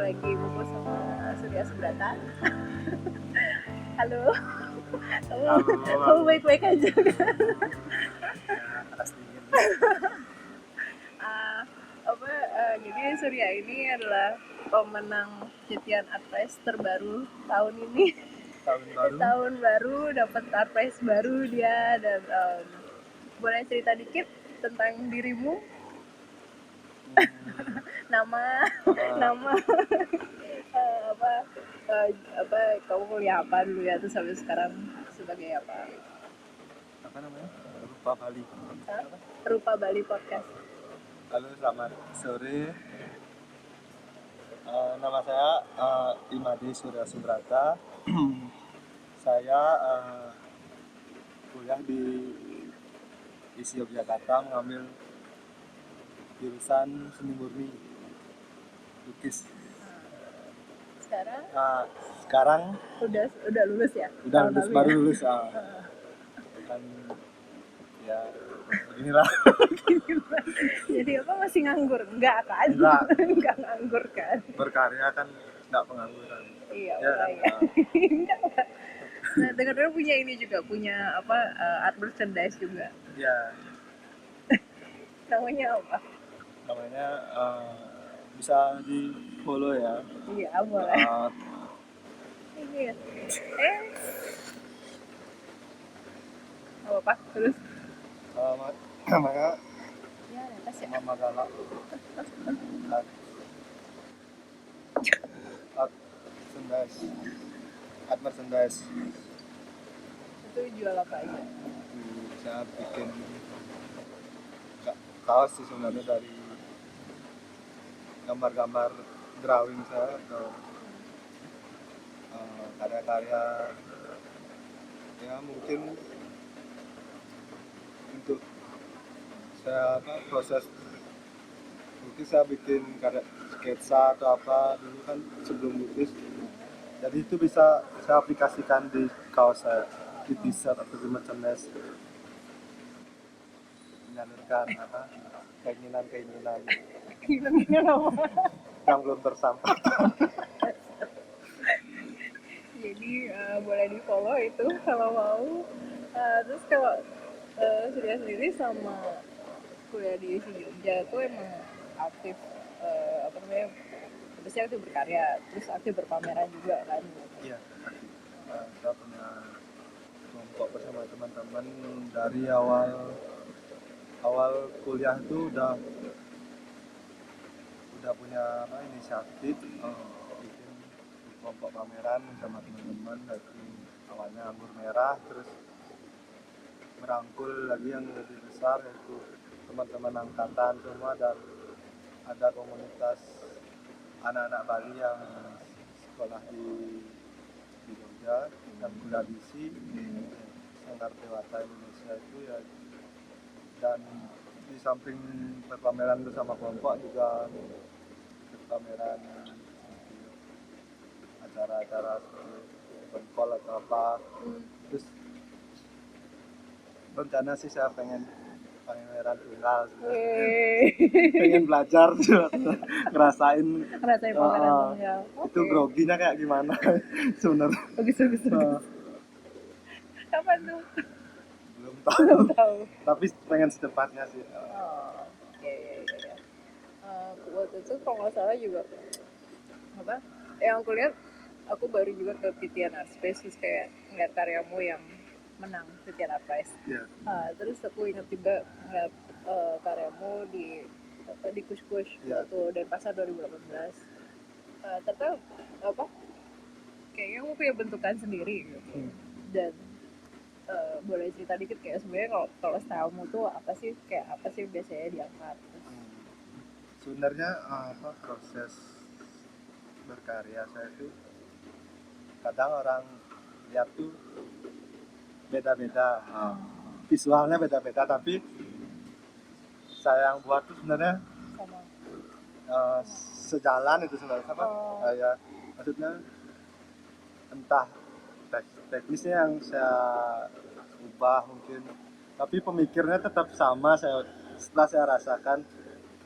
lagi ngumpul sama Surya Subrata. Halo. Kamu baik-baik aja kan? Jadi Surya ini adalah pemenang Citian Art Prize terbaru tahun ini. Tahun baru dapat art prize baru dia, dan boleh cerita dikit tentang dirimu? nama kamu kuliah apa dulu ya, terus sampai sekarang sebagai apa namanya? Rupa Bali. Rupa Bali Podcast. Halo, selamat sore. Nama saya Imadi Surya Subrata. Saya kuliah di ISI Yogyakarta, mengambil jurusan seni murni lukis. Sekarang udah lulus ya? Udah lulus, baru lulus. Dan ya beginilah. Jadi apa, masih nganggur? Enggak kan? Enggak nganggur kan? Berkarya kan enggak pengangguran. Iya, ya, kan? Enggak. Nah, dengar-dengar punya ini juga, punya art merchandise juga. Ya. Namanya apa? Namanya bisa di follow ya. Iya, boleh. Ini ya. Apa terus? Namanya ya, atas ya. Mama Galak. Art merchandise. Itu jual apa aja? Saya bikin kaos sih sebenarnya, dari gambar-gambar drawing saya atau karya-karya ya, mungkin untuk saya proses mungkin saya bikin karya sketsa atau apa dulu kan sebelum lukis, jadi itu bisa saya aplikasikan di kaos saya, di t-shirt atau di merchandise, menyalurkan keinginan yang belum tersampaikan. Jadi boleh di follow itu kalau mau. Terus kalau Surya sendiri sama kuliah di Jogja tuh emang aktif pasti aktif berkarya, terus aktif berpameran juga kan? Iya, aktif. Saya punya kelompok bersama teman-teman dari awal kuliah itu udah punya inisiatif bikin kelompok pameran sama teman-teman. Dari awalnya anggur merah, terus merangkul lagi yang lebih besar, yaitu teman-teman angkatan semua, dan ada komunitas anak-anak Bali yang sekolah di Jogja dan kuliah di ISI, Sanggar Dewata Indonesia itu ya. Dan di samping berpameran bersama kelompok juga pameran acara-acara seperti event call atau apa. Terus rencana sih saya pengen pameran tunggal, pengen belajar ngerasain pameran tunggal. Itu groginya kayak gimana sebenarnya. Bagus. Kapan tuh? Belum tahu. Tapi pengen secepatnya sih. Iya. Waktu itu kalau nggak salah juga yang aku lihat, aku baru juga ke Citian Art Space, kayak ngeliat karyamu yang menang Citian Art Prize. Yeah. Terus aku ingat juga ngeliat karyamu di Kush waktu Denpasar 2018. Ternyata kayaknya kamu punya bentukan sendiri gitu. Dan boleh cerita dikit kayak sebenarnya kalau stylemu tuh apa sih biasanya diangkat? Sebenarnya proses berkarya saya itu kadang orang lihat tuh beda-beda, visualnya beda-beda, tapi saya yang buat tuh sebenarnya sama sejalan itu sebenarnya ya, maksudnya entah teknisnya yang saya ubah mungkin, tapi pemikirnya tetap sama. Setelah saya rasakan,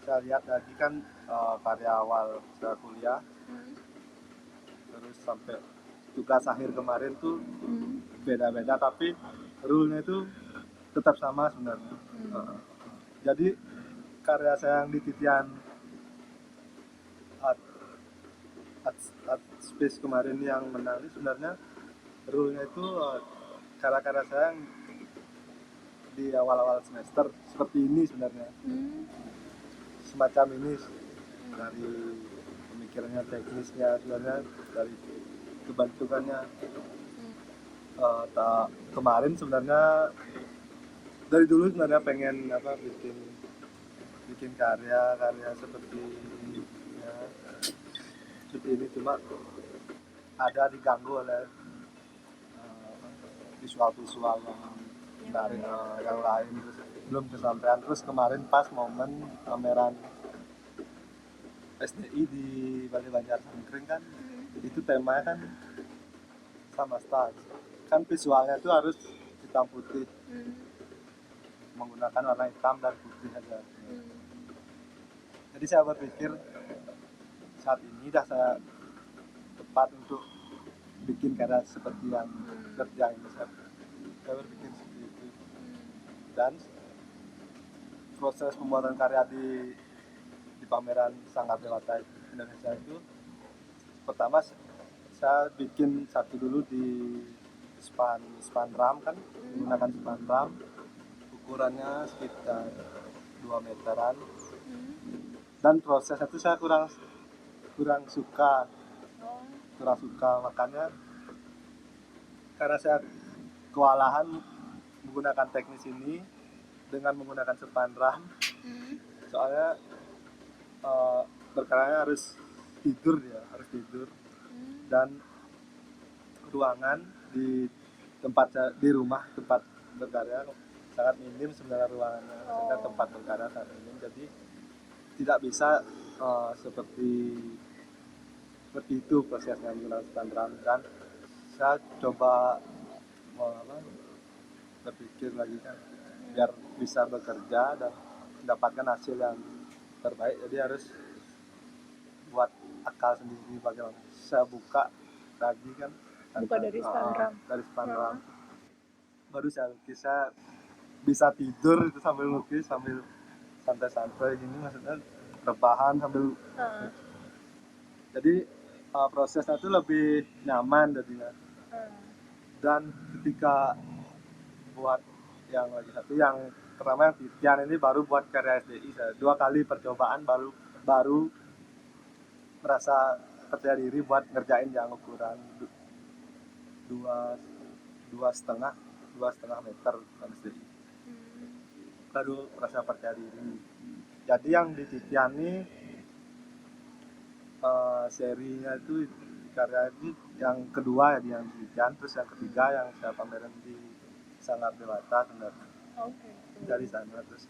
saya lihat lagi kan karya awal saya kuliah, terus sampai tugas akhir kemarin tuh beda-beda, tapi rule-nya itu tetap sama sebenarnya. Jadi karya saya yang di titian art, art space kemarin yang menang ini sebenarnya rule-nya itu karya-karya saya yang di awal-awal semester seperti ini sebenarnya. Semacam ini dari pemikirannya, teknisnya sebenarnya, dari kebentukannya. Kemarin sebenarnya dari dulu sebenarnya pengen bikin karya seperti ya, seperti ini, cuma ada diganggu oleh visual yang dari yang lain, terus belum kesampaian. Terus kemarin pas momen pameran SDI di Bali Banjar Sangkring kan, itu temanya kan sama star, kan visualnya itu harus hitam putih, menggunakan warna hitam dan putih aja. Jadi saya berpikir saat ini dah saya tepat untuk bikin karya seperti yang kerja ini. Saya berpikir seperti itu. Dan proses pembuatan karya di pameran Sanggar Dewata Indonesia itu, pertama saya bikin satu dulu di span ram, kan menggunakan span ram, ukurannya sekitar 2 meteran. Dan prosesnya itu saya kurang suka, makanya karena saya kewalahan menggunakan teknis ini dengan menggunakan span ram, soalnya berkarya harus tidur, dan ruangan di rumah tempat berkarya sangat minim sebenarnya ruangannya, sehingga tempat berkarya sangat minim, jadi tidak bisa seperti itu prosesnya menggunakan span ram. Dan saya coba berpikir lagi kan, biar bisa bekerja dan mendapatkan hasil yang terbaik, jadi harus buat akal sendiri bagaimana. Saya buka lagi kan, dari span ram, baru saya lukis. Saya bisa tidur itu sambil lukis, sambil santai-santai gini, maksudnya rebahan sambil jadi prosesnya itu lebih nyaman jadinya. Dan ketika buat yang lagi satu, yang pertama yang titian ini baru buat karya SDI, saya 2 kali percobaan baru merasa percaya diri buat ngerjain yang ukuran 2,5 meter SDI, baru merasa percaya diri. Jadi yang di titian ini serinya itu karya ini yang kedua ya, yang di titian, terus yang ketiga yang saya pameran di Sanggar Dewata sebenarnya. Dari sana terus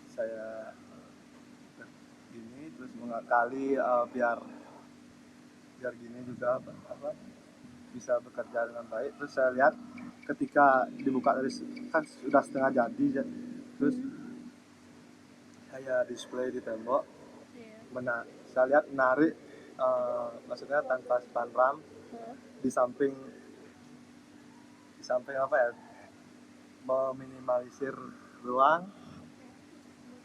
saya gini, terus mengakali biar gini juga bisa bekerja dengan baik. Terus saya lihat ketika dibuka dari kan sudah setengah jadi, terus saya display di tembok, saya lihat menarik, maksudnya tanpa span ram, di samping meminimalisir ruang.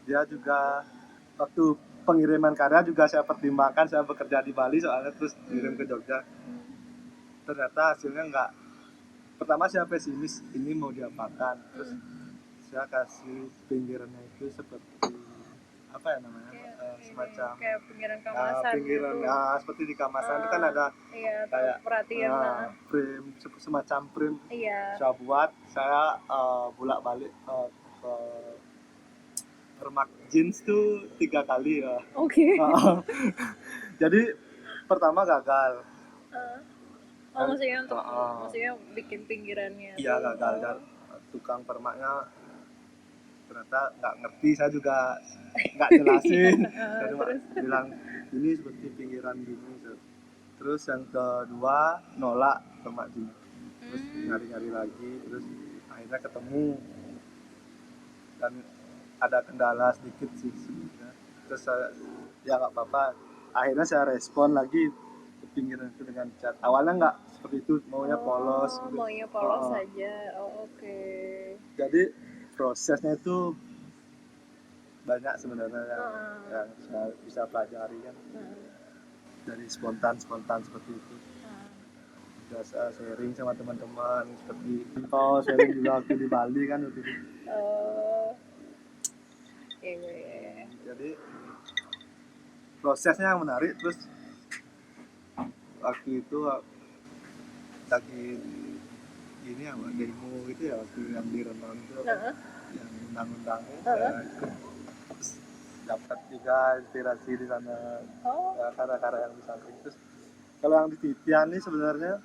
Dia juga waktu pengiriman karya juga saya pertimbangkan, saya bekerja di Bali soalnya, terus kirim ke Jogja. Ternyata hasilnya enggak. Pertama saya pesimis, ini mau diapakan. Terus saya kasih pinggirannya itu seperti apa ya namanya, semacam kayak pinggiran kamasan gitu. Seperti di kamasan itu kan ada kayak frame, semacam frame. Saya buat, saya bolak-balik ke permak jeans tuh 3 kali ya. Jadi pertama gagal. Maksudnya bikin pinggirannya. Iya, gagal. Dan tukang permaknya ternyata nggak ngerti, saya juga nggak jelasin. Saya cuma bilang ini seperti pinggiran gini. Terus yang kedua nolak permak jeans. Terus nyari lagi, terus akhirnya ketemu. Dan ada kendala sedikit sih sebenarnya. Terus saya, ya nggak apa-apa, akhirnya saya respon lagi pinggiran itu dengan cat. Awalnya nggak seperti itu, maunya polos gitu. Maunya polos saja. Oke. Jadi prosesnya itu banyak sebenarnya yang saya bisa pelajari kan, dari spontan seperti itu. Biasa sharing sama teman-teman seperti sharing juga waktu di Bali kan waktu itu. Iya. Jadi prosesnya yang menarik. Terus waktu itu lagi ini apa demo gitu ya, waktu yang di Renon itu yang undang-undangnya saya ikut. Terus dapat juga inspirasi di sana, karya-karya yang di samping. Terus kalau yang di Titian ini sebenarnya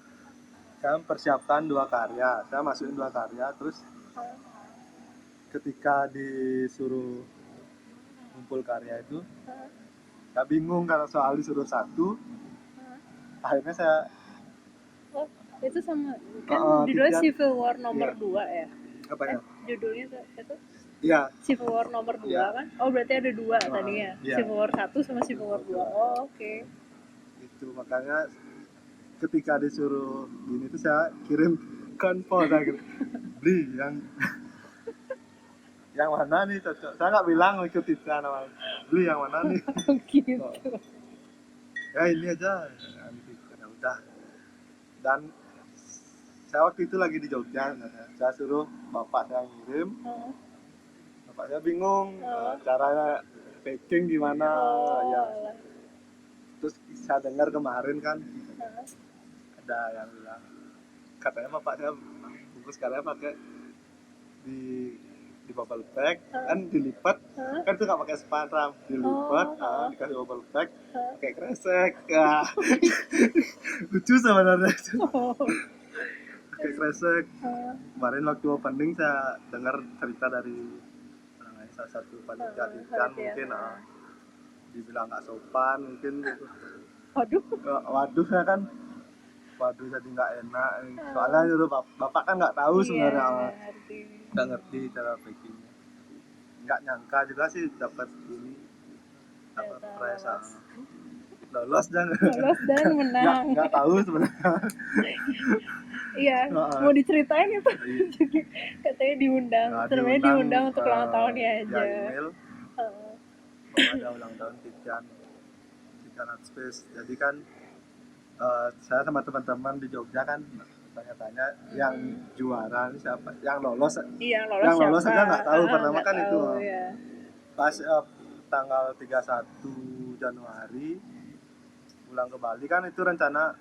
saya mempersiapkan 2 karya, saya masukin 2 karya. Terus ketika disuruh kumpul karya itu saya bingung karena soal disuruh satu. Akhirnya saya itu sama kan judulnya Civil War nomor 2 ya? Apa ya? Judulnya itu? Iya. Civil War nomor 2 kan? Oh berarti ada 2 tadinya. Civil War 1 sama Civil War 2. Oke. Itu makanya ketika disuruh gini tuh saya kirim konvo, saya gitu, beli yang mana nih cocok. Saya nggak bilang ikut Titian, beli yang mana nih. Gitu. Ya ini aja. Ya udah. Dan saya waktu itu lagi di Jogja, saya suruh bapak saya ngirim. Bapak saya bingung caranya packing gimana ya. Terus saya dengar kemarin kan ada yang bilang katanya bapak saya bungkus karya pakai di bubble bag kan, dilipat kan, itu nggak pakai spanduk, dilipat dikasih bubble bag pakai kresek. Lucu sebenarnya itu. Pakai kresek. Kemarin waktu opening saya dengar cerita dari salah satu panitia Titian, mungkin dibilang nggak sopan mungkin gitu. Waduh ya kan, waduh jadi nggak enak. Soalnya dulu bapak kan nggak tahu sebenarnya, nggak ngerti cara packingnya. Nggak nyangka juga sih dapat ini, dapat prize, lolos dan menang. Nggak tahu sebenarnya. Iya, mau diceritain itu. Jadi katanya diundang, sebenarnya diundang untuk ulang tahunnya aja. Email, ada ulang tahun Titian Art Space. Jadi kan saya sama teman-teman di Jogja kan tanya-tanya yang juara ini siapa, yang lolos aja nggak tahu. Pertama kan itu pas tanggal 31 Januari pulang ke Bali kan, itu rencana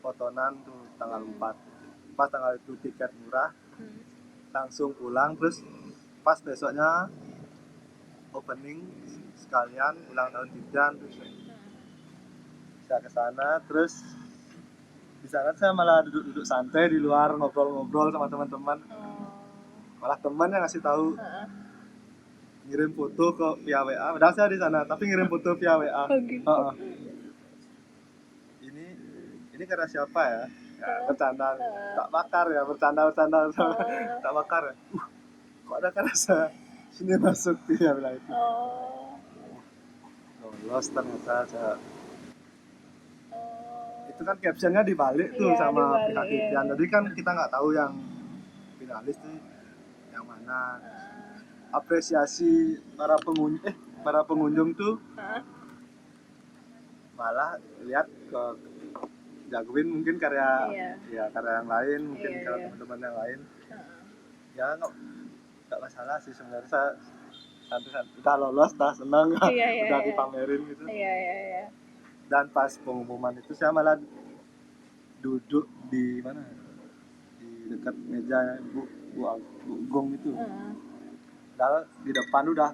fotonan tuh tanggal 4. Pas tanggal itu tiket murah, langsung pulang. Terus pas besoknya opening sekalian ulang tahun Titian, terus saya ke sana. Terus di sana saya malah duduk santai di luar, ngobrol-ngobrol sama teman-teman. Malah teman yang ngasih tahu, ngirim foto ke via WA. Padahal saya di sana, tapi ngirim foto via WA. Ini karena siapa ya? Bercanda, tak bakar ya, bercanda tak bakar ya. Kok ada karena saya sini masuk dia bilang itu. Lolos ternyata saya. Itu kan captionnya dibalik tuh sama pihak Titian. Jadi kan kita nggak tahu yang finalis tuh yang mana. Apresiasi para pengunjung tuh malah lihat ke jagoin mungkin karya karya yang lain, mungkin karya teman-teman yang lain. Ya nggak masalah sih sebenarnya. Saya santai-santai, udah lolos, udah senang, udah dipamerin gitu. Dan pas pengumuman itu saya malah duduk di mana, di dekat meja Bu Gong itu. Padahal di depan udah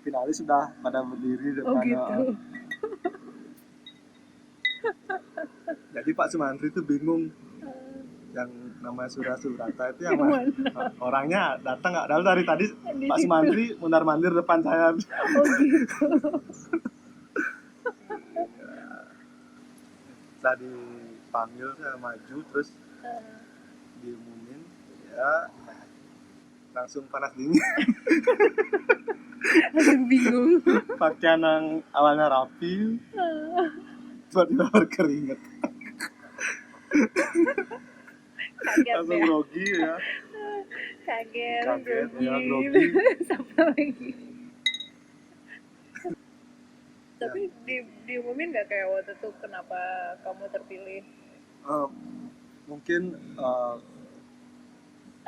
finalis sudah pada berdiri depan. Jadi Pak Sumantri itu bingung, yang namanya Surya Subrata itu yang orangnya datang nggak, dari tadi Pak Sumantri mundar-mandir depan saya. Saya dipanggil, saya maju, terus diumumin, ya langsung panas dingin. Langsung bingung. Pakaian yang awalnya rapi tiba-tiba berkeringat, Kaget langsung ya. grogi ya. Kaget, Ya, grogi. grogi. Sampai lagi. Tapi diumumin nggak kayak waktu itu kenapa kamu terpilih? Mungkin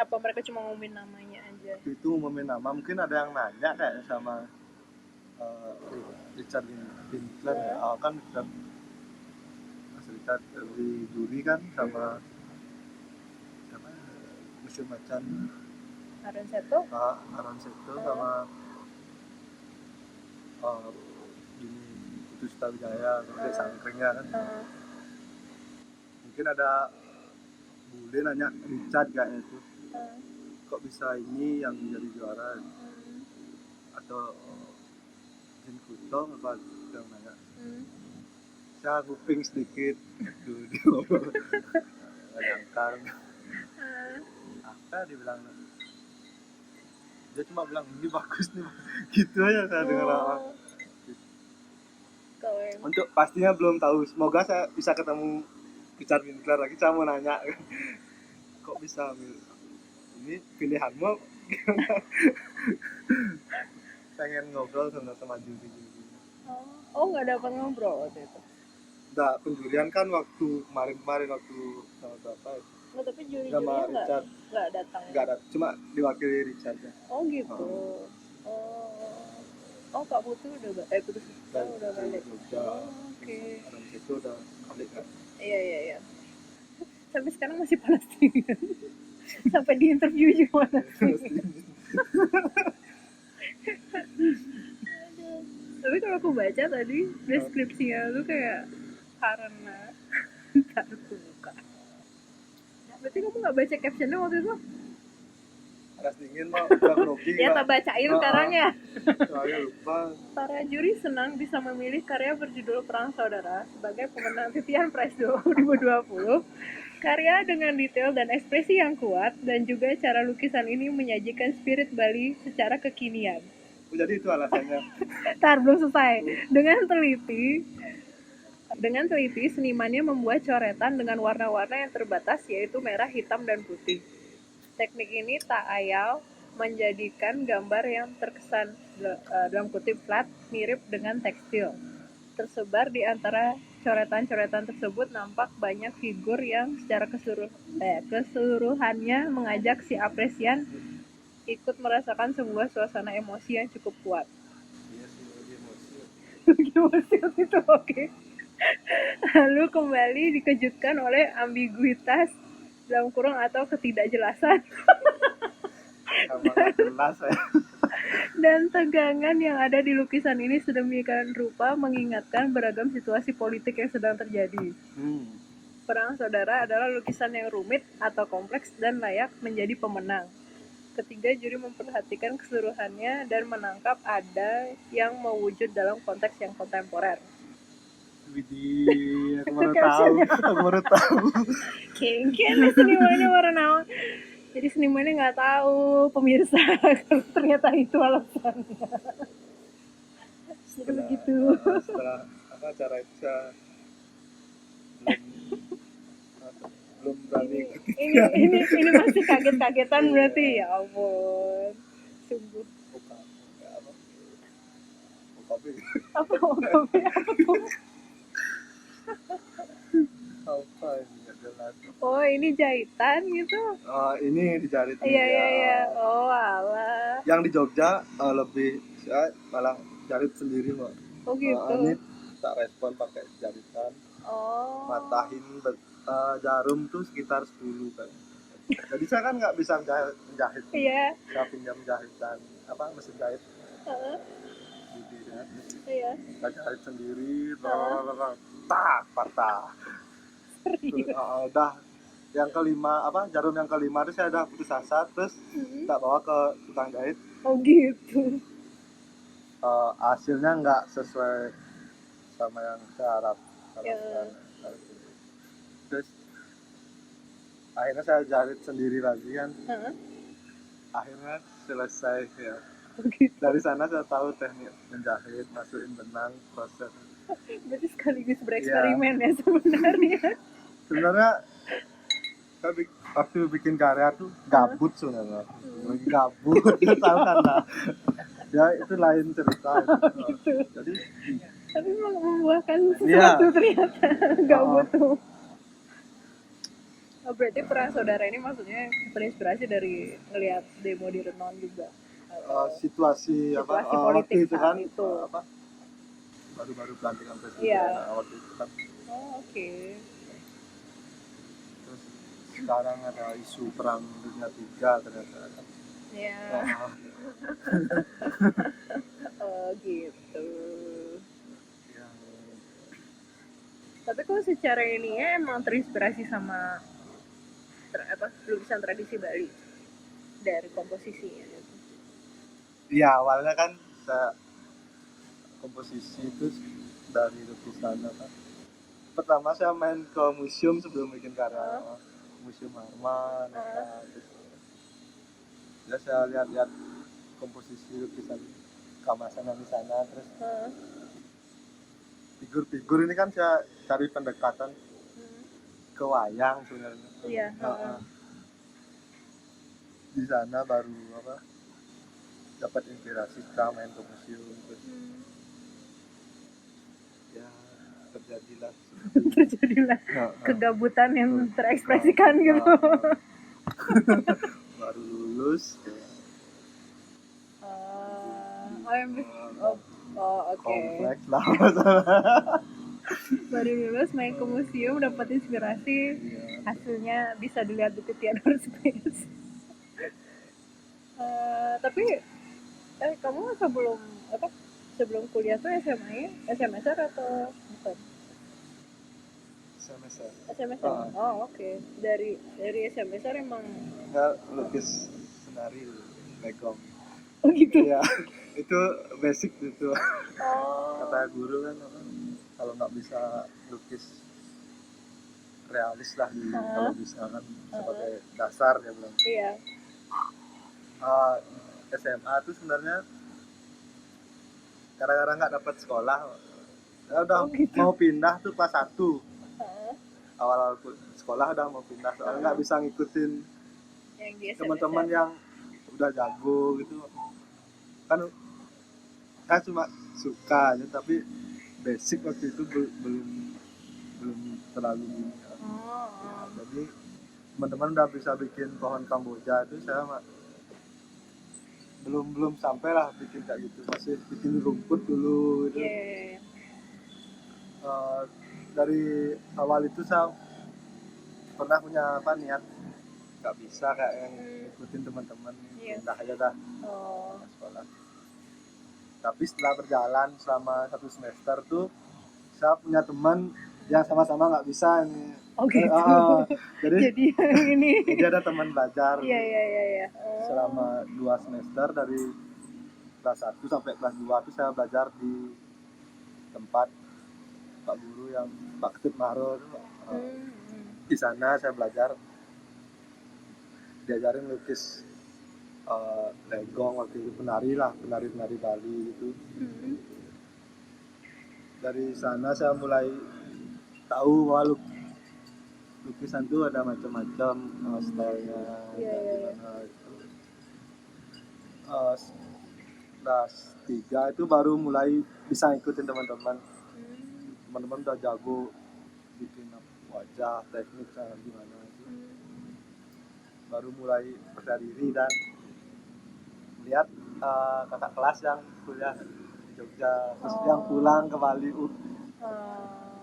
Apa mereka cuma ngumumin namanya aja? itu ngumumin nama, mungkin ada yang nanya kayak sama Richard Winkler ya. Kan Mas Richard di juri kan sama siapa, Museum Macan Aaron Seto? Aaron Seto sama ini Putu Sutawijaya sama Dek Sangkringnya kan. Mungkin ada bule nanya Richard kayaknya itu, kok bisa ini yang menjadi juara, atau Jin Kuto apa yang nanya. Saya kuping sedikit dulu dia ngobrol nggak nyangka apa dibilang, dia cuma bilang ini bagus nih gitu aja saya dengar. Untuk pastinya belum tahu, semoga saya bisa ketemu Richard Winkler lagi, saya mau nanya kok bisa ini pilihanmu. Pengen ngobrol sama juri. Nggak dapat ngobrol waktu itu? Nggak, penjurian kan waktu kemarin waktu sama berapa ya? Nggak, tapi juri-jurinya nggak datang? Nggak datang, cuma diwakili Richard ya. Oh gitu. Kak Putu udah Putu udah balik. Oke. Orang itu udah balik kan? Iya. Sampai sekarang masih Palestina. Sampai di interview juga Tapi kalau aku baca tadi deskripsinya tuh kayak karena ntar aku buka. Berarti kamu nggak baca captionnya waktu itu? Panas dingin mah udah grogi. Ya tak bacain sekarang ya. Soalnya lupa. Para juri senang bisa memilih karya berjudul Perang Saudara sebagai pemenang Vivian Prize 2020. Karya dengan detail dan ekspresi yang kuat, dan juga cara lukisan ini menyajikan spirit Bali secara kekinian. Jadi itu alasannya. Belum selesai. Dengan teliti, senimannya membuat coretan dengan warna-warna yang terbatas, yaitu merah, hitam, dan putih. Teknik ini tak ayal menjadikan gambar yang terkesan dalam kutip flat mirip dengan tekstil. Tersebar di antara coretan-coretan tersebut nampak banyak figur yang secara keseluruhannya mengajak si apresian ikut merasakan sebuah suasana emosi yang cukup kuat. Iya sih, Emosi itu oke. Lalu kembali dikejutkan oleh ambiguitas dalam kurung atau ketidakjelasan dan tegangan yang ada di lukisan ini sedemikian rupa mengingatkan beragam situasi politik yang sedang terjadi. Perang Saudara adalah lukisan yang rumit atau kompleks dan layak menjadi pemenang. Ketiga juri memperhatikan keseluruhannya dan menangkap ada yang mewujud dalam konteks yang kontemporer. Widih, aku baru tahu. Kayaknya senimannya warna. Jadi senimannya nggak tahu, pemirsa, ternyata itu alasannya. Jadi begitu. Setelah acara itu saya belum berani. Ini masih kaget-kagetan berarti, ya ampun. Sungguh. Apa tuh? Apa ini nggak jelas. Oh, ini jahitan gitu? Ini dijahit. Iya. Oh, alah. Yang di Jogja lebih, saya malah jahit sendiri mbak. Oh gitu. Ini tak respon pakai jahitan. Matahin jarum tuh sekitar 10 kan. Jadi saya kan nggak bisa menjahit. Iya. Saya pinjam jahitan mesin jahit. Iya. Saya jahit sendiri, patah. Udah yang kelima jarum yang kelima itu saya udah putus asa, terus tak bawa ke tukang jahit. Oh gitu. Hasilnya nggak sesuai sama yang saya harapkan. Terus akhirnya saya jahit sendiri lagi kan. Akhirnya selesai ya. Dari sana saya tahu teknik menjahit, masukin benang, proses. Berarti sekaligus bereksperimen ya sebenarnya. Sebenarnya waktu bikin karya tuh gabut sebenarnya. Lagi gabut ya tahu kan lah. Ya itu lain cerita. Gitu. Jadi Tapi membuahkan sesuatu ternyata nggak butuh. Oh, berarti peran saudara ini maksudnya terinspirasi dari ngelihat demo di Renon juga. Situasi apa politik waktu itu kan itu. apa baru-baru pelantikan presiden. Iya. Waktu itu kan. Oke. Terus sekarang ada isu perang dunia 3 ternyata. Iya. Gitu. Ya. Tapi kalau secara ini ya emang terinspirasi sama lukisan tradisi Bali dari komposisinya. Iya, awalnya kan saya komposisi itu dari lukisan apa. Pertama saya main ke museum sebelum bikin karya. Museum Harman. Ya saya lihat-lihat komposisi lukisan Kamasan di sana, terus figur-figur ini kan saya cari pendekatan ke wayang sebenarnya. Iya. Di sana baru apa dapat inspirasi setelah main ke museum terus. Ya terjadilah kegabutan yang terekspresikan gitu. Baru lulus oke. Kompleks lah. Baru lulus main ke museum dapat inspirasi, hasilnya bisa dilihat di Theater Space. Tapi kamu sebelum kuliah tuh SMA-nya SMSR atau bukan? SMSR. Oh, oke. Dari SMSR emang nggak lukis senari legong. Oh gitu. Ya itu basic gitu. Kata guru kan kalau nggak bisa lukis realis lah kalau bisa kan sebagai dasar dia bilang. Iya. SMA tuh sebenarnya gara-gara nggak dapat sekolah, saya udah mau pindah tuh kelas 1. Awal sekolah udah mau pindah soalnya nggak bisa ngikutin teman-teman yang udah jago gitu kan. Saya cuma suka aja tapi basic waktu itu belum terlalu jadi teman-teman udah bisa bikin pohon Kamboja itu saya belum sampai lah bikin kayak gitu, masih bikin rumput dulu gitu. Dari awal itu saya pernah punya niat nggak bisa kayak yang ikutin teman-teman, pindah aja dah sekolah. Tapi setelah berjalan selama 1 semester tuh saya punya teman yang sama-sama nggak bisa ini. Jadi ini jadi ada teman belajar. Iya. Selama 2 semester dari kelas 1 sampai kelas 2 itu saya belajar di tempat Pak Guru yang Pak Ketut Mahro. Di sana saya belajar diajarin lukis legong waktu itu, penari Bali gitu. Dari sana saya mulai tahu bahwa lukisan itu ada macam-macam stylenya. Kelas 3 itu baru mulai bisa ngikutin teman-teman udah jago bikin wajah, teknik gimana itu. Baru mulai percaya diri dan lihat kakak kelas yang kuliah di Jogja, terus yang pulang ke Bali,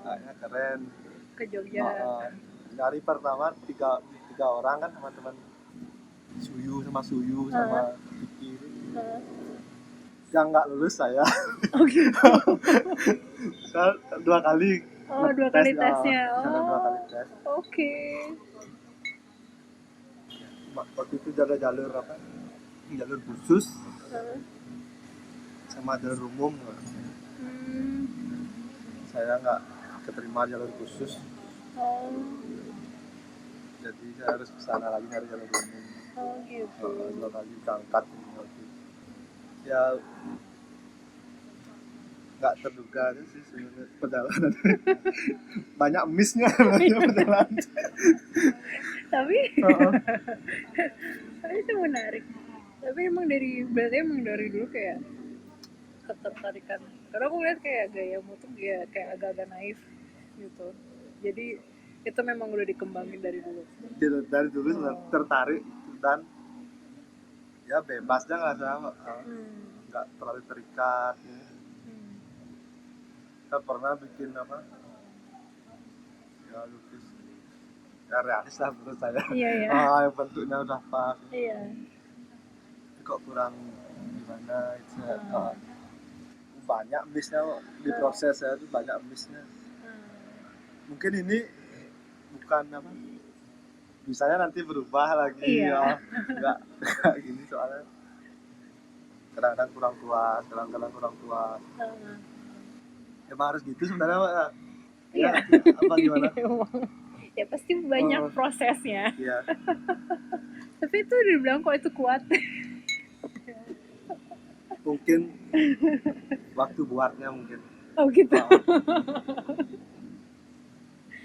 kayaknya keren. Ke Jogja. Dari pertama 3 orang kan teman-teman Suyu sama Kiki. Yang nggak lulus saya. Saya 2 kali. 2 kali tesnya. 2 kali tes. Oke. Waktu itu ada jalur khusus sama jalur umum. Saya nggak keterima jalur khusus. Jadi saya harus kesana lagi nyari jalur umum. Gitu. 2 kali keangkat. Ya nggak terduga aja sih sebenarnya perjalanan. Banyak missnya perjalanan. Tapi Heeh. tapi itu menarik. Tapi berarti emang dari dulu kayak ketertarikan, karena aku lihat kayak gayamu tuh kayak agak-agak naif gitu, jadi itu memang udah dikembangin dari dulu. Gitu, dari dulu sudah tertarik dan ya bebasnya nggak sama, nggak terlalu terikat ya. Kita pernah bikin apa ya, lukis ya realis lah menurut saya. Iya, iya. Yang bentuknya udah pas, Iya. kok kurang gimana itu. Banyak missnya di proses saya tuh, banyak missnya. Mungkin ini bukan apa, misalnya nanti berubah lagi. Iya. Ya nggak gini soalnya kadang-kadang kurang puas, kadang-kadang kurang puas. Emang harus gitu sebenarnya Pak. Iya. Apa gimana? Ya pasti banyak prosesnya. Iya. Tapi itu dibilang kok itu kuat. Mungkin waktu buatnya mungkin. Oh gitu.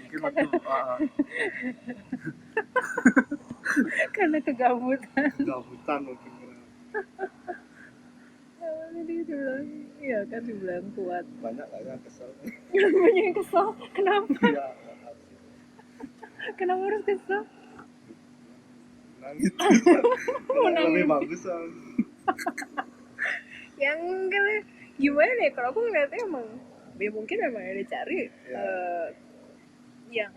Mungkin waktu Karena kegabutan. kegabutan mungkin. Jadi dibilang, iya kan dibilang kuat. Banyak lah yang kesel. Banyak yang kesel. Kenapa? Iya. Kenapa harus kesel? Nah gitu. Lebih bagus lah. Yang gimana ya, kalau aku ngeliatnya emang ya mungkin memang ada cari yang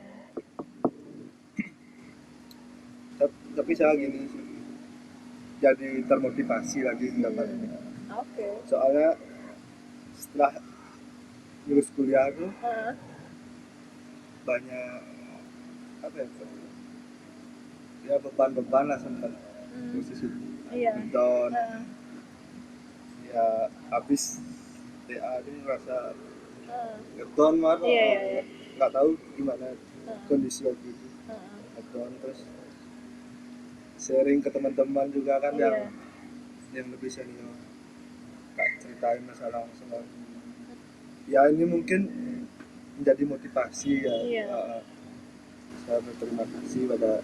tapi saya gini sih, jadi termotivasi lagi mendapat ini. Oke. Soalnya setelah lulus kuliah tuh banyak apa ya beban-beban lah sempat posisi down. Ya habis TA itu ngerasa ngedown banget. Iya. Nggak tahu gimana kondisi waktu itu. Ngedown, terus sharing ke teman-teman juga kan yang lebih senior, tak ceritain masalah ya ini mungkin menjadi motivasi ya. Saya berterima kasih pada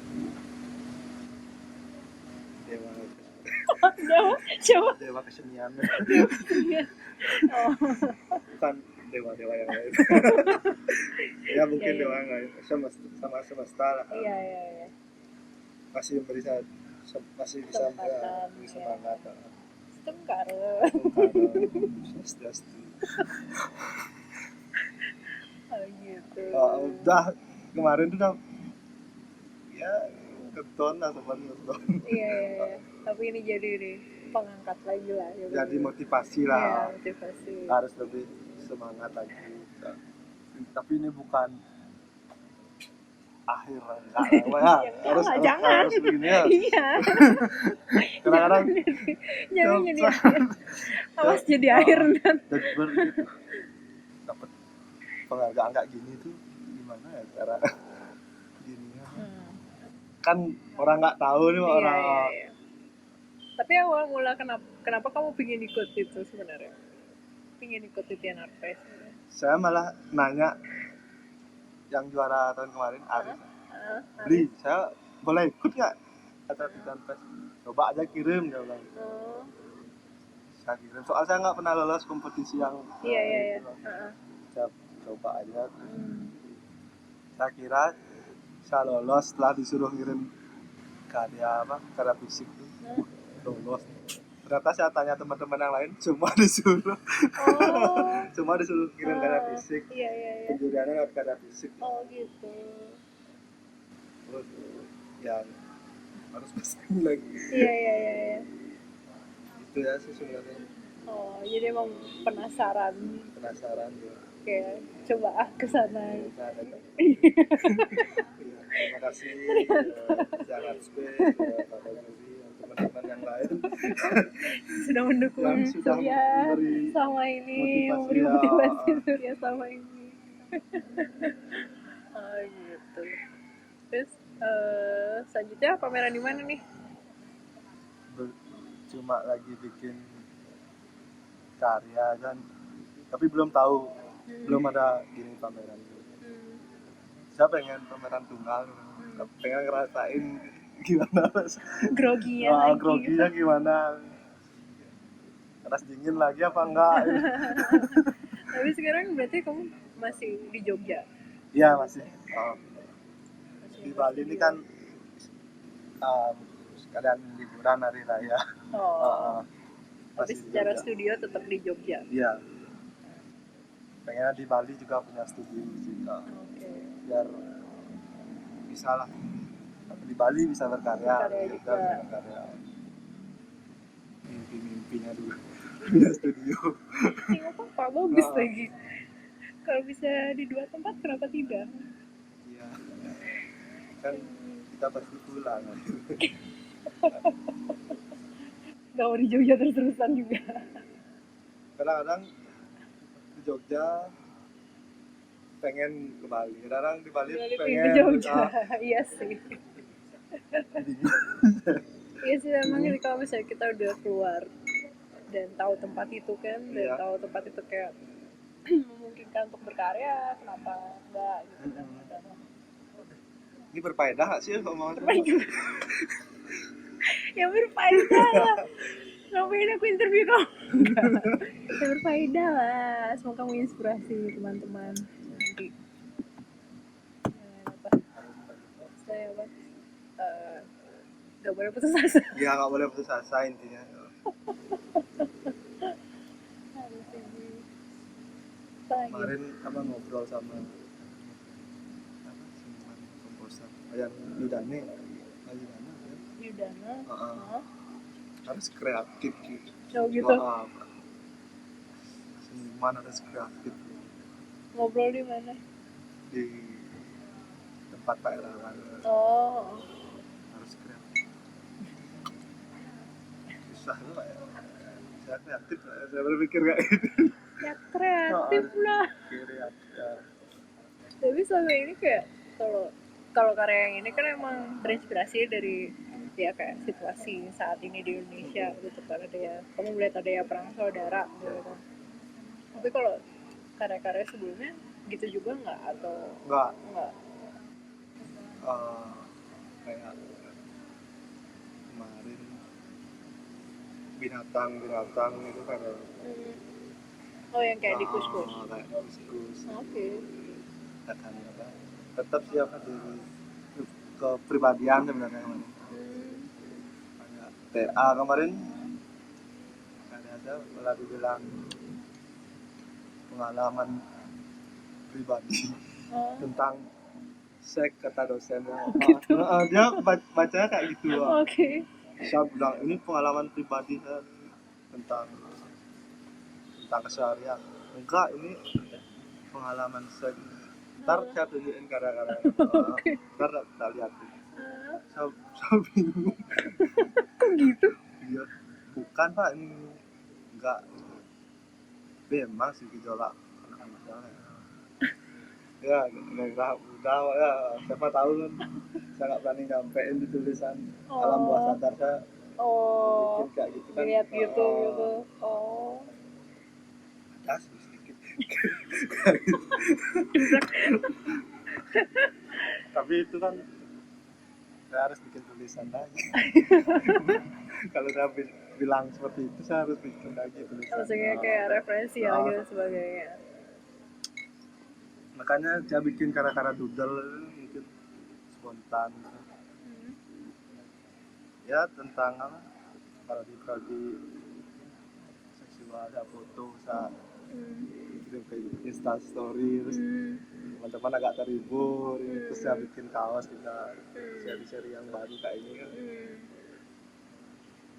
dewa kesenian. Bukan dewa-dewa yang lain. Ya mungkin dewa yang lain sama semesta lah. Iya. Masih bisa memberi semangat. Tengkar. Swastiastu. Gitu. Udah kemarin tuh udah ya keton lah sempat ngeton. Iya. Tapi ini jadi nih pengangkat lagi lah. Jadi motivasi lah. Iya, motivasi. Harus lebih semangat lagi. Tapi ini bukan akhir ya. Harus begini ya. Iya. Kadang-kadang jangan jadi akhir. Awas jadi akhir nanti. Dapat penghargaan kayak gini tuh gimana ya cara gini ya. Kan orang nggak tahu nih orang. Iya. Tapi awal mula kenapa kamu pingin ikut itu sebenarnya? Pingin ikut Titian Art Fest? Saya malah nanya yang juara tahun kemarin Aris. Beli, saya boleh ikut nggak kata Titian Fest? Coba aja kirim dia bilang. Saya kirim, soal saya nggak pernah lolos kompetisi yang iya. Saya coba aja. Saya kira saya lolos setelah disuruh ngirim karya fisik tuh. Lolos. Ternyata saya tanya teman-teman yang lain cuma disuruh kirim karya fisik. Iya. Penjuriannya nggak karya fisik. Oh gitu. Terus yang harus pesan lagi. Iya. Itu ya sih sebenarnya. Oh, jadi emang penasaran Ya. Kayak coba ke sana. Terima kasih Jangan Space, Pak Juri, teman-teman yang lain sudah mendukung Surya sama ini, memberi motivasi Surya sama ini. Gitu. Terus selanjutnya pameran di mana nih? Cuma lagi bikin karya kan, tapi belum tahu, belum ada gini pameran. Saya pengen pameran tunggal, pengen ngerasain gimana Groginya lagi. groginya gimana, keras dingin lagi apa enggak. Tapi sekarang berarti kamu masih di Jogja? Iya masih. Di Bali ini kan sekalian liburan hari raya. Tapi secara studio tetap di Jogja? Iya. Pengen di Bali juga punya studio musik. Biar bisa lah. Di Bali bisa berkarya juga. Mimpi-mimpinya dulu punya studio. Nggak apa-apa, bagus lagi. Kalau bisa di dua tempat kenapa tidak? Iya. Kan kita pasti pulang. Gak mau di Jogja terus-terusan juga. Kadang-kadang di Jogja pengen ke Bali, kadang di Bali pengen ke Jogja. Iya sih. Iya sih, emang kalau misalnya kita udah keluar dan tahu tempat itu kan, dan tahu tempat itu kayak memungkinkan untuk berkarya, kenapa enggak gitu kan. Ini berfaedah gak sih omongan kamu? Ya berfaedah lah. Ngapain aku interview kamu? Ya berfaedah lah. Semoga kamu inspirasi teman-teman nanti. Saya apa? Gak boleh putus asa. Iya gak boleh putus asa intinya. Kemarin ngobrol sama seniman komposer yang Yudane. Yudana. Harus kreatif gitu. Oh gitu. Seniman harus kreatif. Ngobrol di mana? Di tempat Pak Erawan. Harus kreatif. Susah lah ya. Saya kreatif, saya berpikir kayak gitu. Ya kreatif lah. Tapi selama ini kayak kalau karya yang ini kan emang terinspirasi dari ya kayak situasi saat ini di Indonesia gitu kan, ada ya kamu melihat ada ya perang saudara gitu kan. Tapi kalau karya-karya sebelumnya gitu juga nggak atau nggak kayak kemarin binatang itu kan yang kayak di kus-kus. Kayak kus-kus. Oke. Akan apa? Tetap siapa di kepribadian sebenarnya kemarin. Kayak TA kemarin ada lalu bilang pengalaman pribadi tentang seks kata dosennya. Gitu. Dia bacanya kayak gitu. Oke. Saya bilang ini pengalaman pribadi tentang keseharian. Enggak, ini pengalaman seks. Ntar saya tunjukin karya-karya. Ntar kita lihat. Saya bingung. Kok gitu? Iya, bukan Pak, ini enggak. Tapi emang sih gejolak anak-anaknya. Ya, udah ya, siapa tahu kan. Saya nggak berani nyampein di tulisan alam bawah sadar saya. Bikin kayak gitu kan. Lihat gitu. Ada sedikit. Tapi itu kan saya harus bikin tulisan lagi. Kalau saya bilang seperti itu saya harus bikin lagi tulisan. Maksudnya kayak referensi ya gitu sebagainya. Makanya saya bikin karya-karya doodle mungkin spontan. Ya tentang apa? Parodi seksual, saya foto, saya kirim ke Insta Story, terus teman-teman agak terhibur, terus saya bikin kaos kita seri-seri yang baru kayak ini kan.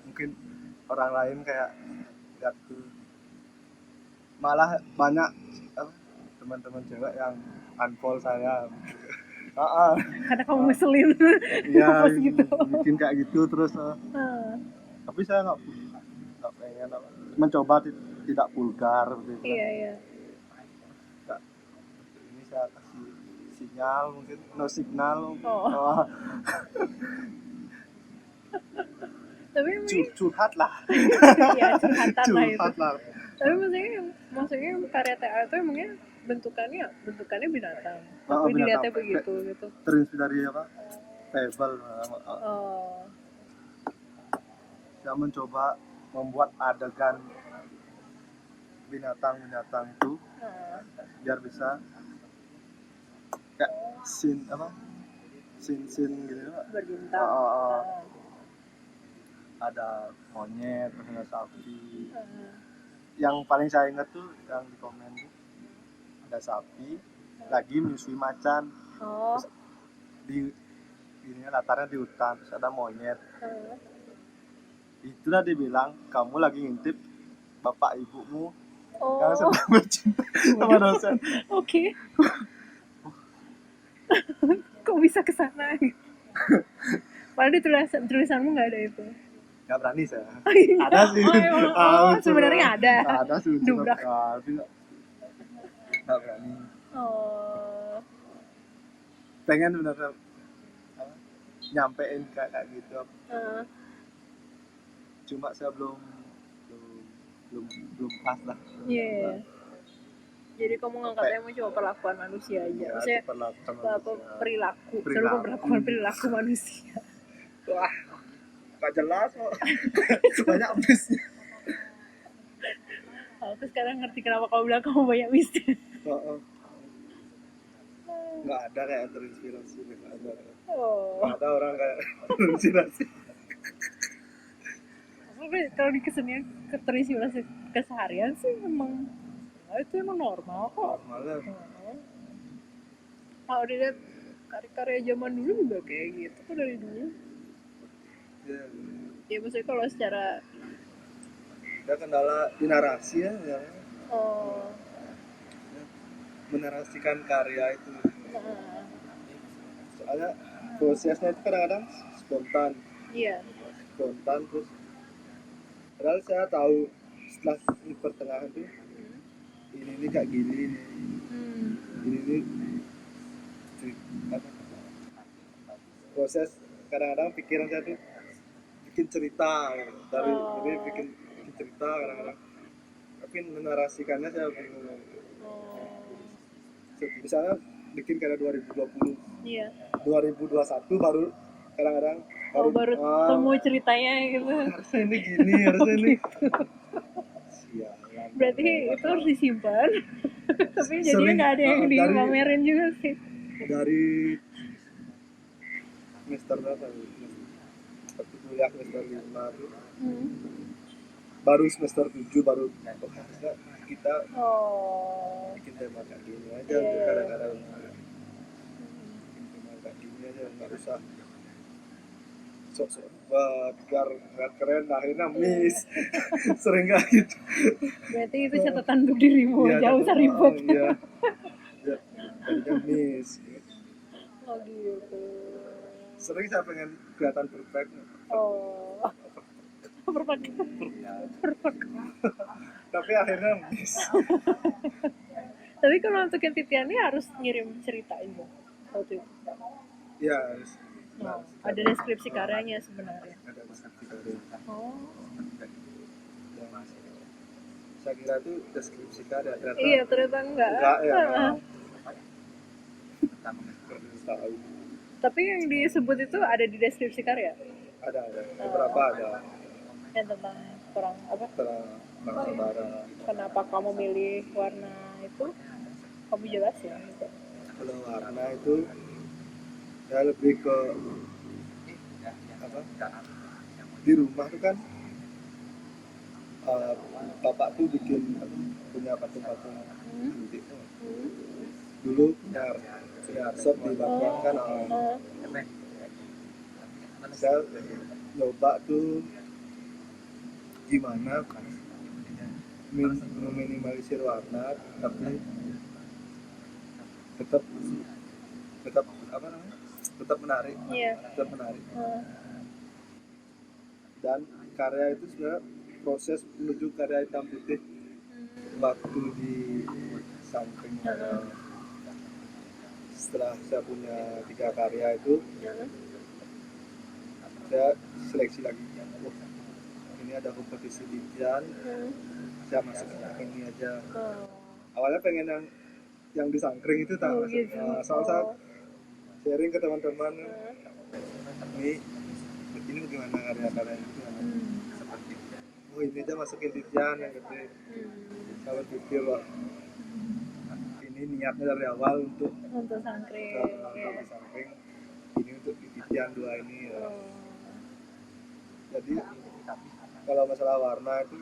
Mungkin orang lain kayak lihat tuh, malah banyak teman-teman cewek yang unfollow saya. Karena kamu ngeselin. Iya, gitu. Bikin kayak gitu terus. Tapi saya nggak pengen mencoba tidak vulgar gitu. Iya. Ini saya kasih sinyal, mungkin no signal. Tapi curhat lah. Iya, curhat lah itu. Tapi maksudnya yang karya TA itu emangnya bentukannya binatang. Tapi binatang. dilihatnya begitu gitu. Terinspirasi dari apa? Fable. Oh. Saya mencoba membuat adegan binatang-binatang itu biar bisa kayak scene gitu. Berbintang. Ada monyet, ada sapi. Yang paling saya ingat tuh yang di komen tuh ada sapi lagi menyusui macan. Terus di ini latarnya di hutan, terus ada monyet. Itulah dibilang kamu lagi ngintip bapak ibumu yang sedang bercinta sama dosen. Oke. Kok bisa kesana? Padahal di tulisanmu nggak ada itu. Nggak berani saya. Iya. Ada sih. Sebenarnya ada. Ada sih. Dubrak. Tapi nggak berani. Pengen bener nyampein kayak gitu. Cuma saya belum pas lah. Iya. Jadi kamu ngangkatnya mau coba perlakuan manusia aja. Maksudnya perilaku. Selalu memperlakukan perilaku manusia. Wah, gak jelas kok. Banyak bisnya. Aku sekarang ngerti kenapa kamu bilang kamu banyak bisnya. Nggak ada kayak terinspirasi. Nggak ada orang kayak terinspirasi. Kalau di kesenian terinspirasi keseharian sih emang itu emang normal kok. Kalau dilihat karya-karya zaman dulu juga kayak gitu kok dari dulu. Ya maksudnya kalau secara ada kendala di narasi ya. Menarasikan karya itu. Soalnya prosesnya itu kadang-kadang spontan. Iya. Spontan terus. Padahal saya tahu setelah di pertengahan tuh ini kayak gini nih. Ini proses kadang-kadang pikiran saya tuh bikin cerita jadi bikin cerita kadang-kadang tapi menarasikannya saya bingung. Misalnya bikin karya 2020 2021 baru kadang-kadang baru temu ceritanya gitu. Harusnya ini gini, harusnya ini sialan. Berarti itu harus disimpan. Tapi jadinya nggak ada yang dipamerin juga sih. Dari semester berapa? Waktu kuliah semester 5 tuh. Baru semester 7 baru harusnya kita bikin tema kayak gini aja kadang-kadang bikin tema kayak gini aja nggak usah sok-sok biar keren akhirnya miss. Sering kayak gitu. Berarti itu catatan untuk dirimu jauh usah ribet. Iya. Jadinya miss. Oh gitu. Sering saya pengen kelihatan perfect. Perfect. Tapi akhirnya miss. Tapi kalau untuk yang titiannya harus ngirim cerita itu waktu itu. Iya harus. Ada deskripsi karyanya sebenarnya. Ada deskripsi karya. Saya kira itu deskripsi karya ternyata. Iya ternyata enggak ya. Tapi yang disebut itu ada di deskripsi karya? Ada beberapa ada. Yang tentang perang apa? Perang saudara. Kenapa kamu milih warna itu? Kamu jelas ya? Gitu. Kalau warna itu ya lebih ke apa? Di rumah tuh kan bapak tuh bikin punya patung-patung gitu. Dulu punya shop di Batuan kan. Saya nyoba tuh gimana kan meminimalisir warna tapi tetap apa namanya? Tetap menarik. Tetap menarik. Dan karya itu sebenarnya proses menuju karya hitam putih waktu di samping. Setelah saya punya 3 karya itu saya seleksi lagi. Ini ada kompetisi titian, saya masuk ini aja. Oh. Awalnya pengen yang di Sangkring itu tak Oh, masuk. gitu. Soalnya Oh. sharing ke teman-teman ini bagaimana karya-karya itu seperti ini aja masukin titian yang gede. Saya berpikir loh ini niatnya dari awal untuk Sangkring. di Sangkring ini untuk titian 2 ini ya. Jadi kalau masalah warna itu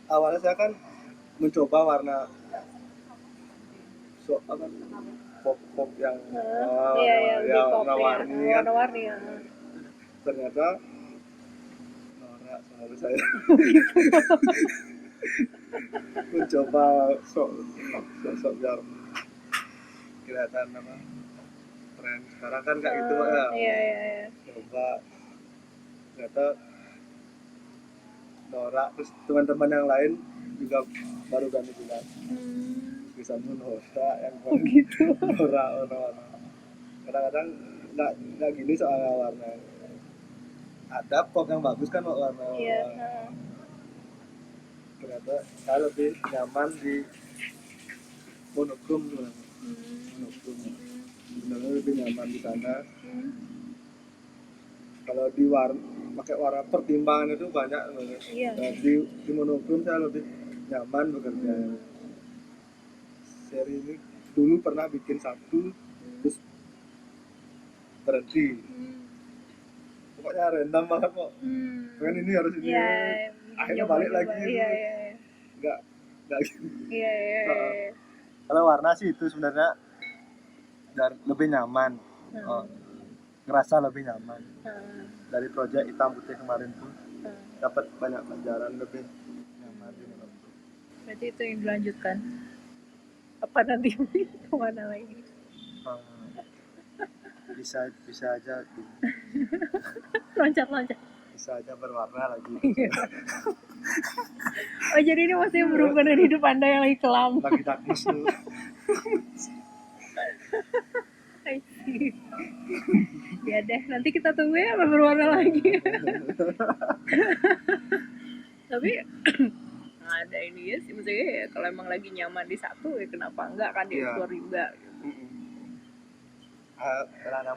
awalnya saya kan mencoba warna pop yang warna-warni kan. Ternyata norak selalu saya mencoba sok biar kelihatan apa tren sekarang kan kayak gitu ya. Coba ternyata norak, terus teman-teman yang lain juga baru ganti bilang bisa norak yang gitu. norak kadang-kadang nggak gini soal warna, ada pop yang bagus kan warna. Ternyata saya lebih nyaman di monokrom sebenarnya lebih nyaman di sana. Kalau di pakai warna pertimbangan itu banyak. Nah, di monokrom saya lebih nyaman bekerja. Seri ini dulu pernah bikin satu terus berhenti. Pokoknya random banget kok. Kan ini harus ini. Akhirnya balik lagi. Enggak gitu. Kalau warna sih itu sebenarnya lebih nyaman. Ngerasa lebih nyaman. Dari proyek hitam putih kemarin tuh dapat banyak pelajaran, lebih nyaman di monokrom. Berarti itu yang dilanjutkan. Apa nanti kemana lagi? Bisa aja loncat bisa aja berwarna lagi. Oh jadi ini maksudnya berubah dari hidup Anda yang lagi kelam, lagi darkness tuh. Ya deh, nanti kita tunggu ya berwarna lagi. Tapi ada ini ya sih, maksudnya ya, kalau emang lagi nyaman di satu ya kenapa enggak kan dieksplor juga gitu. Karena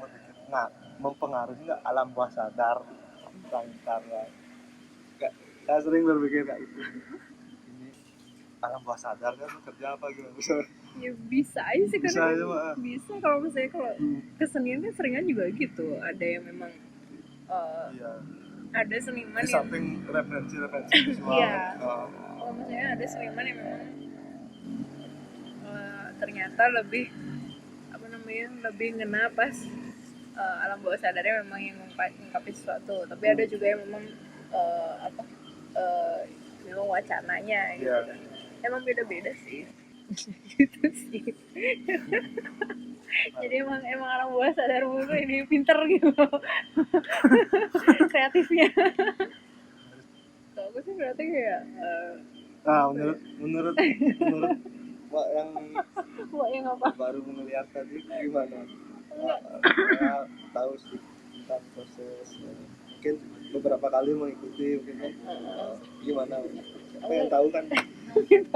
mempengaruhi nggak alam bawah sadar karya. Saya sering berpikir kayak itu. Ini alam bawah sadar kan kerja apa gitu misalnya. Ya bisa aja sih karena bisa kalau misalnya kalau kesenian kan seringan juga gitu, ada yang memang ada seniman di samping referensi visual. Kalau misalnya ada seniman yang memang ternyata lebih lebih ngena pas alam bawah sadarnya memang yang mengungkapin sesuatu, tapi ada juga yang memang memang wacananya gitu kan. Emang beda-beda sih. Gitu sih. Jadi emang alam bawah sadar itu ini pinter gitu. Kreatifnya. Kalau aku sih berarti kayak menurut yang apa? Baru melihat tadi gimana? Tahu sih tentang proses, mungkin beberapa kali mengikuti mungkin kan gimana? Apa yang tahu kan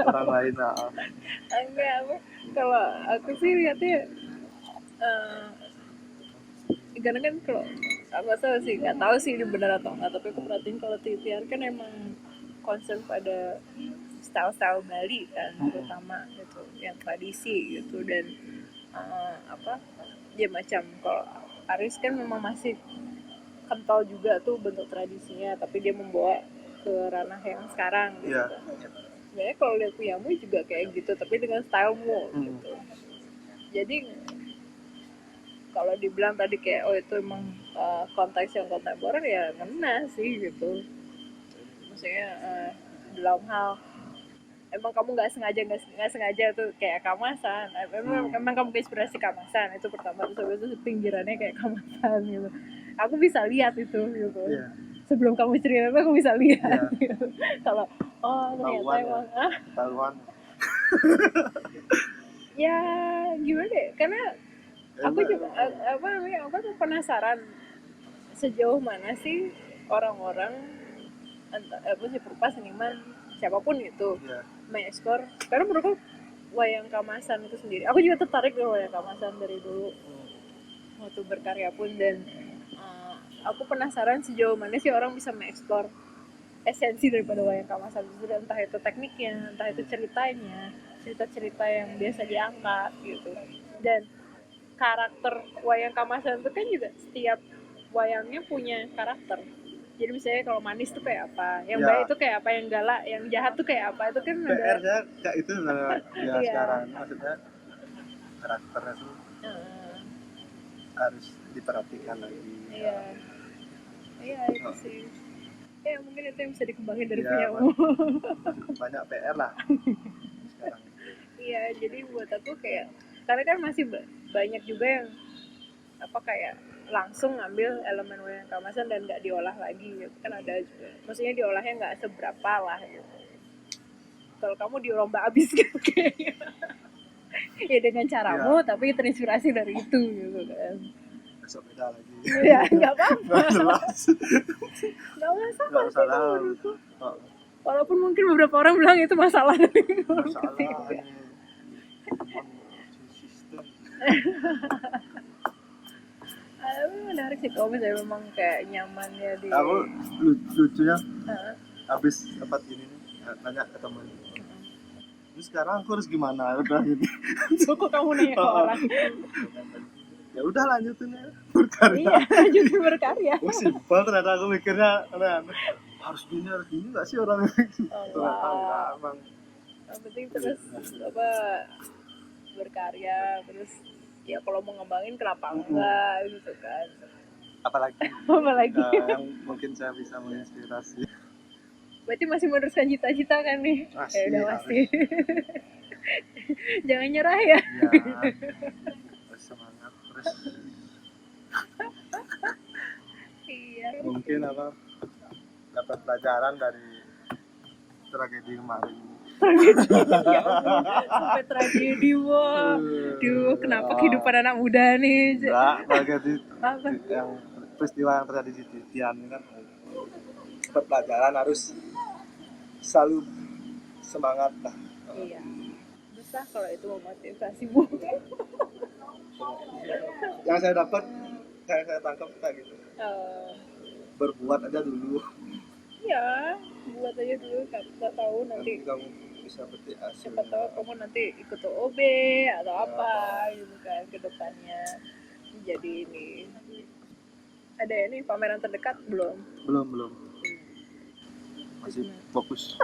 orang lain enggak apa? Kalau aku sih lihatnya karena kan kalau nggak tahu sih ini benar atau enggak, tapi aku perhatiin kalau TTR kan emang concern pada style Bali kan terutama gitu, yang tradisi gitu, dan dia macam kalau Aris kan memang masih kental juga tuh bentuk tradisinya, tapi dia membawa ke ranah yang sekarang gitu. Sebenarnya kalau lihat puyamu juga kayak gitu, tapi dengan stylemu gitu. Jadi kalau dibilang tadi kayak itu emang konteks yang kontemporer ya ngena sih gitu. Maksudnya dalam hal emang kamu nggak sengaja tuh kayak Kamasan, emang kamu inspirasi Kamasan itu pertama, terus itu pinggirannya kayak Kamasan gitu. Aku bisa lihat itu gitu. Sebelum kamu cerita aku bisa lihat gitu. Kalau ternyata emang tahuan. Ya gimana deh, karena aku juga aku tuh penasaran sejauh mana sih orang-orang berupa seniman siapapun itu Iya. mengeksplor, karena menurutku wayang kamasan itu sendiri, aku juga tertarik dengan wayang kamasan dari dulu waktu berkarya pun, dan aku penasaran sejauh mana sih orang bisa mengeksplor esensi daripada wayang kamasan itu, entah itu tekniknya, entah itu ceritanya, cerita-cerita yang biasa diangkat gitu. Dan karakter wayang kamasan itu kan juga setiap wayangnya punya karakter. Jadi misalnya kalau manis tuh kayak apa, yang Ya. baik itu kayak apa, yang galak, yang jahat tuh kayak apa, itu kan ada. PR-nya kayak itu ya Iya. sekarang maksudnya karakternya tuh harus diperhatikan lagi. Iya itu sih. Ya mungkin itu yang bisa dikembangin dari Iya, punyamu. banyak PR lah sekarang. Iya, jadi buat aku kayak, karena kan masih banyak juga yang apa kayak langsung ngambil elemen wayang kamasan dan nggak diolah lagi gitu kan, ada juga. Maksudnya diolahnya nggak seberapa lah gitu. Kalau kamu diolah abis gitu kayaknya. Ya dengan caramu, tapi terinspirasi dari itu gitu kan. Besok beda lagi. Ya nggak apa-apa. Nggak jelas. Nggak masalah. Nggak masalah. Walaupun mungkin beberapa orang bilang itu masalah dari masalah ini sistem. Menarik sih kalau misalnya memang kayak nyamannya di. Aku lucunya habis dapat ini nih nanya ke teman. Ini sekarang aku harus gimana? Udah gitu. Kok kamu nanya ke orang? Ya udah lanjutin ya berkarya. Iya, lanjutin berkarya. Oh, simpel ternyata aku mikirnya harus gini nggak sih orang Ternyata emang. Yang penting terus apa berkarya, terus ya kalau mau ngembangin kenapa enggak gitu kan. Apalagi yang mungkin saya bisa menginspirasi. Berarti masih meneruskan cita-cita kan nih? Masih, udah pasti. Jangan nyerah ya. Terus semangat terus. Iya. Mungkin dapat pelajaran dari tragedi kemarin. Ya ampun, sampai tragedi wah. Duh, kenapa kehidupan anak muda nih? Enggak, tragedi yang peristiwa yang terjadi di Titian kan. Pelajaran harus selalu semangat lah. Iya. Bisa kalau itu memotivasimu. Yang saya dapat, saya tangkap kayak gitu. Berbuat aja dulu. Iya, buat aja dulu. Nggak tahu nanti kamu bisa petik hasil. Siapa tahu kamu nanti ikut OB atau apa gitu kan ke depannya. Jadi ini ada ini pameran terdekat belum? Belum. Masih fokus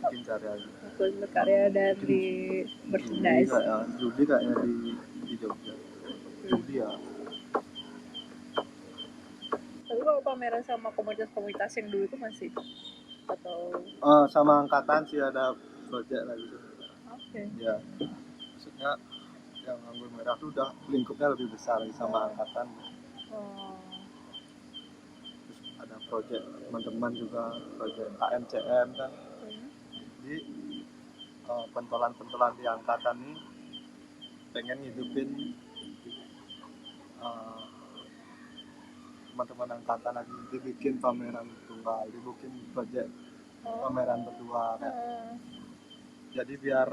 bikin karya. Fokus berkarya dan di merchandise. Juli kayaknya di Jogja. Juli ya. Tapi kalau pameran sama komunitas-komunitas yang dulu itu masih atau? Sama angkatan sih ada project lagi. Oke. Ya. Maksudnya yang Anggur Merah tuh udah lingkupnya lebih besar lagi sama angkatan. Terus ada project teman-teman juga, project KMCM kan. Jadi pentolan-pentolan di angkatan ini pengen ngidupin teman-teman angkatan lagi, dibikin pameran tunggal, dibikin project pameran berdua kan. Jadi biar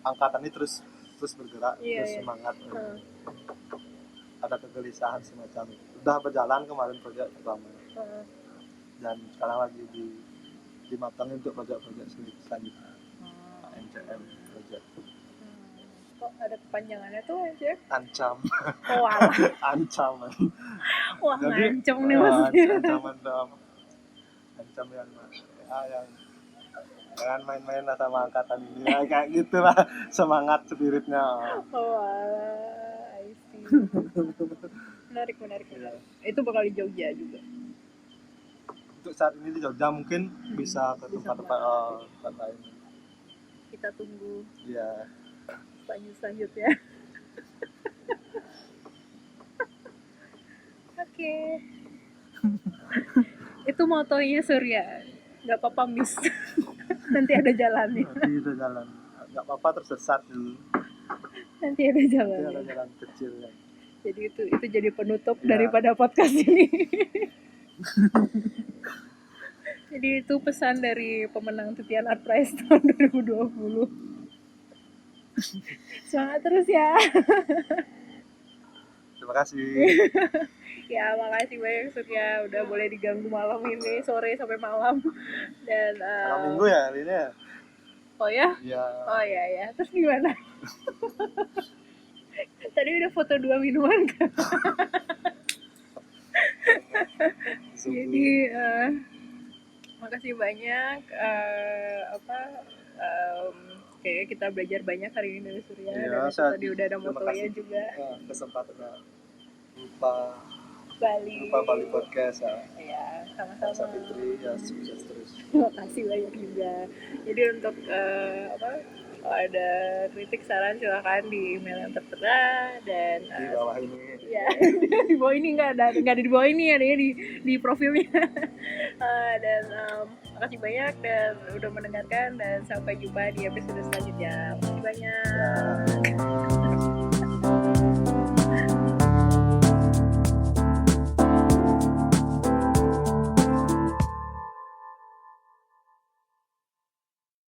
angkatan ini terus bergerak, terus semangat. Ada kegelisahan semacam itu. Udah berjalan kemarin project pertama. Dan sekarang lagi dimatangin untuk project-project selanjutnya. MCM project. Kok ada kepanjangannya tuh aja? Ancam. Oh alah. Ancaman. Wah, jadi, ngancam nih maksudnya. Ancaman dong. Ancam yang jangan main-main lah sama angkatan ini. Ya, kayak gitulah semangat spiritnya. Oh alah, I see. Menarik. Itu bakal di Jogja juga. Untuk saat ini di Jogja mungkin bisa ke tempat lain. Kita tunggu. Iya. Selanjutnya. Oke. Itu motonya Surya. Gak apa-apa miss. Nanti ada jalannya. Nanti ada jalan. Gak apa-apa tersesat dulu. Nanti ada jalannya. Nanti ada jalan kecil ya. Jadi itu jadi penutup daripada podcast ini. Jadi itu pesan dari pemenang Titian Art Prize tahun 2020. Semangat terus ya. Terima kasih. Ya makasih banyak Surya udah boleh diganggu malam ini, sore sampai malam. Dan Malam minggu ya hari ini ya? oh ya? Iya. Oh ya. Terus gimana? Tadi udah foto 2 minuman kan? Jadi makasih banyak. Kayaknya kita belajar banyak hari ini dari Surya. Iya, Dan itu tadi udah ada terima motonya kasih. juga. Kesempatannya lupa Bali podcast ya. Ya, sama-sama. Sapitri ya, sukses terus. Terima kasih banyak juga. Jadi untuk kalau ada kritik saran silakan di email yang tertera dan Di bawah ini. ya di bawah ini nggak ada di bawah ini, adanya di profilnya. Dan makasih banyak dan udah mendengarkan dan sampai jumpa di episode selanjutnya. Makasih banyak. Ya.